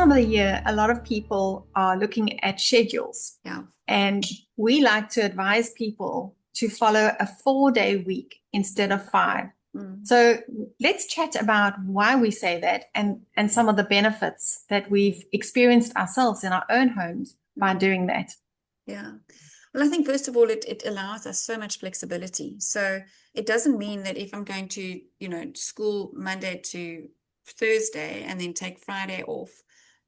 time of the year, a lot of people are looking at schedules. Yeah. And we like to advise people to follow a 4-day week instead of 5. Mm. So let's chat about why we say that and some of the benefits that we've experienced ourselves in our own homes by doing that. Yeah. Well, I think first of all, it allows us so much flexibility. So it doesn't mean that if I'm going to, school Monday to Thursday and then take Friday off,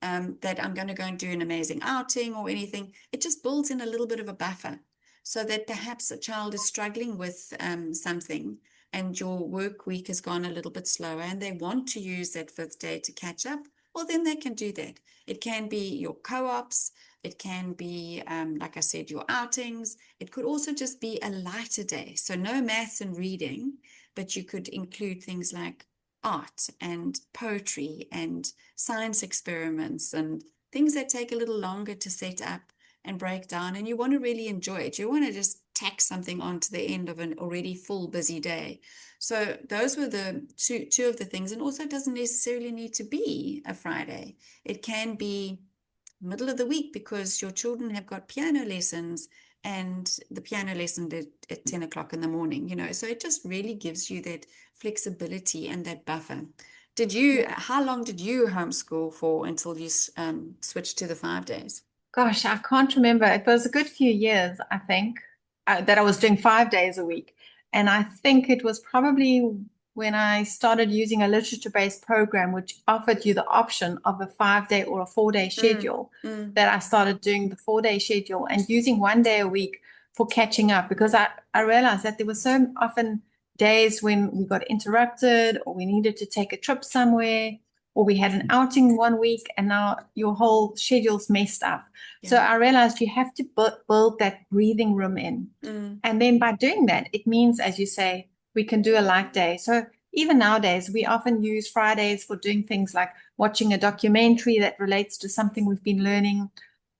that I'm going to go and do an amazing outing or anything. It just builds in a little bit of a buffer so that perhaps a child is struggling with something and your work week has gone a little bit slower and they want to use that fifth day to catch up. Well, then they can do that. It can be your co-ops. It can be, like I said, your outings. It could also just be a lighter day. So no maths and reading, but you could include things like art and poetry and science experiments and things that take a little longer to set up and break down. And you want to really enjoy it. You want to just tack something onto the end of an already full busy day. So those were the two of the things. And also it doesn't necessarily need to be a Friday. It can be middle of the week because your children have got piano lessons and the piano lesson at 10 o'clock in the morning, so it just really gives you that flexibility and that buffer. How long did you homeschool for until you switched to the 5 days? Gosh, I can't remember. It was a good few years, I think, that I was doing 5 days a week. And I think it was probably when I started using a literature-based program, which offered you the option of a 5-day or a 4-day schedule, that I started doing the 4-day schedule and using 1 day a week for catching up because I realized that there were so often days when we got interrupted or we needed to take a trip somewhere or we had an outing one week and now your whole schedule's messed up. Yeah. So I realized you have to build that breathing room in. And then by doing that, it means, as you say, we can do a light day. So even nowadays, we often use Fridays for doing things like watching a documentary that relates to something we've been learning,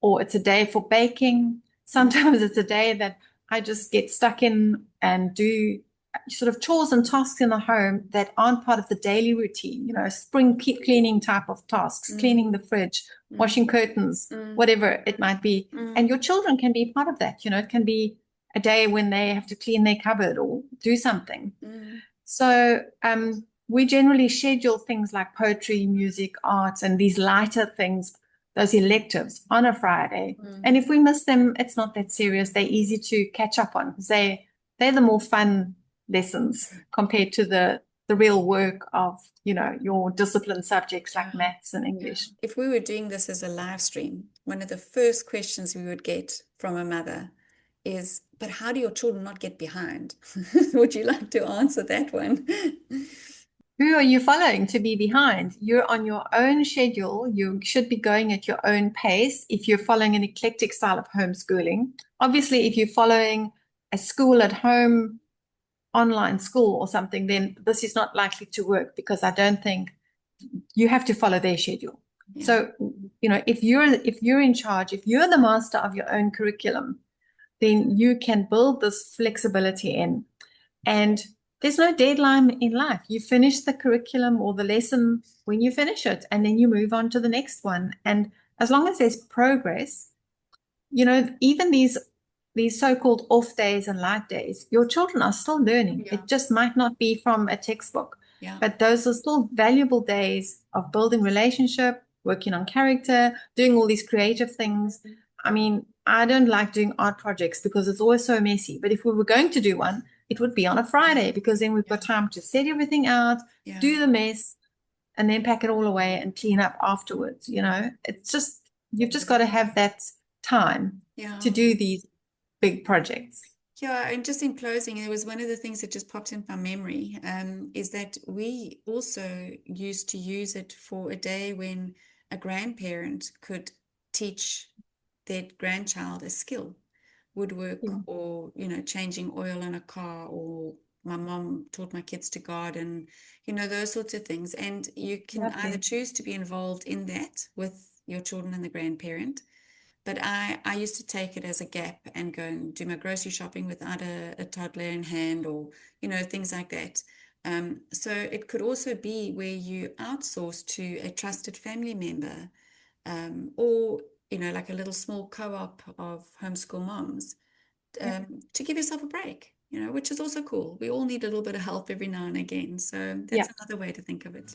or it's a day for baking. Sometimes it's a day that I just get stuck in and do sort of chores and tasks in the home that aren't part of the daily routine, spring cleaning type of tasks, cleaning the fridge, washing curtains, whatever it might be. And your children can be part of that. It can be a day when they have to clean their cupboard or do something. So we generally schedule things like poetry, music, arts, and these lighter things, those electives, on a Friday. And if we miss them, it's not that serious. They're easy to catch up on because they're the more fun lessons compared to the real work of, your discipline subjects like maths and English. If we were doing this as a live stream, one of the first questions we would get from a mother is, but how do your children not get behind? Would you like to answer that one? Who are you following to be behind? You're on your own schedule. You should be going at your own pace if you're following an eclectic style of homeschooling. Obviously, if you're following a school at home, online school or something, then this is not likely to work because I don't think you have to follow their schedule. Yeah. So, if you're in charge, if you're the master of your own curriculum, then you can build this flexibility in. And there's no deadline in life. You finish the curriculum or the lesson when you finish it, and then you move on to the next one. And as long as there's progress, even these so-called off days and light days, your children are still learning. Yeah. It just might not be from a textbook. Yeah. But those are still valuable days of building relationship, working on character, doing all these creative things. I mean, I don't like doing art projects because it's always so messy. But if we were going to do one, it would be on a Friday because then we've got time to set everything out, do the mess, and then pack it all away and clean up afterwards. It's just, you've just got to have that time to do these big projects. Yeah, and just in closing, there was one of the things that just popped in my memory, is that we also used to use it for a day when a grandparent could teach their grandchild a skill, woodwork or, changing oil in a car, or my mom taught my kids to garden, those sorts of things. And you can either choose to be involved in that with your children and the grandparent. But I used to take it as a gap and go and do my grocery shopping without a toddler in hand, or, things like that. So it could also be where you outsource to a trusted family member or, like a little small co-op of homeschool moms, Yeah. to give yourself a break, which is also cool. We all need a little bit of help every now and again. So Yeah. that's another way to think of it.